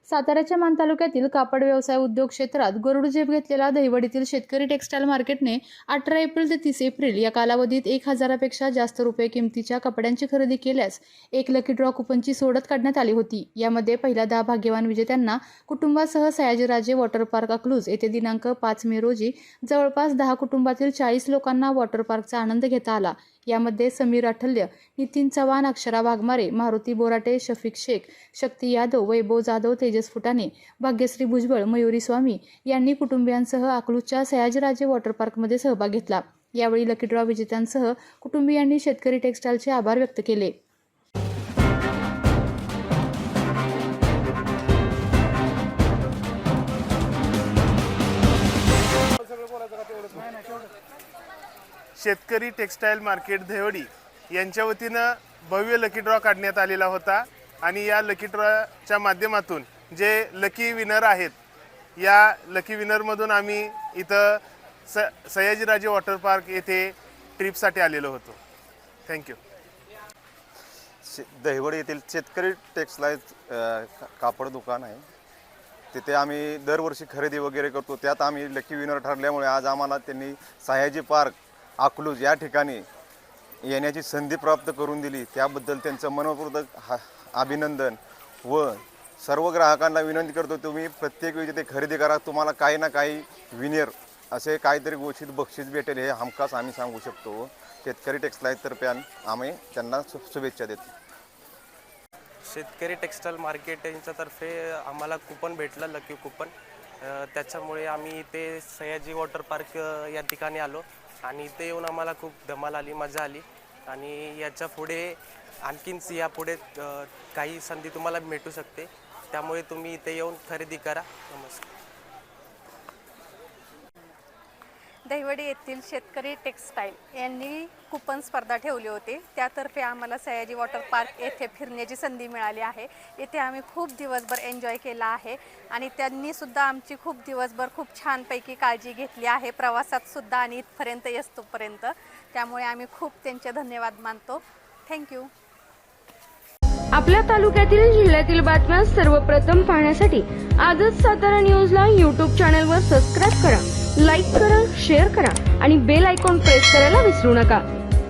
साताऱ्याच्या मान तालुक्यातील कापड व्यवसाय उद्योग क्षेत्रात गरुड झेप घेतलेला दहिवडीतील शेतकरी टेक्स्टाईल मार्केटने 18 एप्रिल ते 30 एप्रिल या कालावधीत 1000 पेक्षा जास्त रुपये किमतीच्या कपड्यांची खरेदी केल्यास एक लकी ड्रॉ कुपनची सोडत काढण्यात आली होती। यामध्ये पहिल्या 10 भाग्यवान विजेत्यांना कुटुंबासह सयाजीराजे वॉटर पार्क अकलूज येथे दिनांक 5 मे रोजी जवळपास 10 कुटुंबातील 40 लोकांना वॉटर पार्कचा आनंद घेता आला। यामध्ये समीर अठल्य, नितीन चव्हाण, अक्षरा वाघमारे, मारुती बोराटे, शफिक शेख, शक्ती यादव, वैभव जाधव, तेजस फुटाणे, भाग्यश्री भुजबळ, मयुरी स्वामी यांनी कुटुंबियांसह अकलूजच्या सयाजीराजे वॉटर पार्कमध्ये सहभाग घेतला। यावेळी लकी ड्रॉ विजेत्यांसह कुटुंबियांनी शेतकरी टेक्स्टाईलचे आभार व्यक्त केले। शेतकरी टेक्स्टाईल मार्केट दहिवडी यांच्या वतीनं भव्य लकी ड्रॉ काढण्यात आलेला होता आणि या लकी ड्रॉच्या माध्यमातून जे लकी विनर आहेत, या लकी विनरमधून आम्ही इथं सयाजीराजे वॉटर पार्क येथे ट्रिपसाठी आलेलो होतो। थँक्यू। दहिवडी येथील शेतकरी टेक्स्टाईल कापड दुकान आहे, तिथे आम्ही दरवर्षी खरेदी वगैरे करतो। त्यात आम्ही लकी विनर ठरल्यामुळे आज आम्हाला त्यांनी सयाजी पार्क अकलूज या ठिकाणी येण्याची संधी प्राप्त करून दिली, त्याबद्दल त्यांचं मनपूर्वक अभिनंदन। व सर्व ग्राहकांना विनंती करतो, तुम्ही प्रत्येक वेळी ते खरेदी करा, तुम्हाला काही ना काही विनर असे काहीतरी घोषित बक्षीस भेटेल हे हमखास आम्ही सांगू शकतो। शेतकरी टेक्स्टाईलतर्फे आम्ही त्यांना शुभेच्छा देतो। शेतकरी टेक्स्टाईल मार्केट यांच्यातर्फे आम्हाला कुपन भेटलं, लकी कुपन। त्याच्यामुळे आम्ही इथे सयाजी वॉटर पार्क या ठिकाणी आलो आणि इथे येऊन आम्हाला खूप धमाल आली, मजा आली। आणि याच्या पुढे आणखीन यापुढे काही संधी तुम्हाला भेटू शकते, त्यामुळे तुम्ही इथे येऊन खरेदी करा। नमस्कार। दहिवडी येथील शेतकरी टेक्स्टाईल यांनी कुपन स्पर्धा ठेवली होती, त्यातर्फे आम्हाला सयाजी वॉटर पार्क येथे फिरण्याची संधी मिळाली आहे। येथे आम्ही खूप दिवसभर एन्जॉय केला आहे आणि त्यांनी सुद्धा आमची खूप दिवसभर खूप छानपैकी काळजी घेतली आहे, प्रवासात सुद्धा आणि इथपर्यंत येतोपर्यंत। त्यामुळे आम्ही खूप त्यांचे धन्यवाद मानतो। थँक्यू। आपल्या तालुक्यातील जिल्ह्यातील बातम्या सर्वप्रथम पाहण्यासाठी आजच सातारा न्यूजला YouTube चॅनलवर सबस्क्राइब करा, लाईक करा, शेअर करा आणि बेल आयकॉन प्रेस करायला विसरू नका।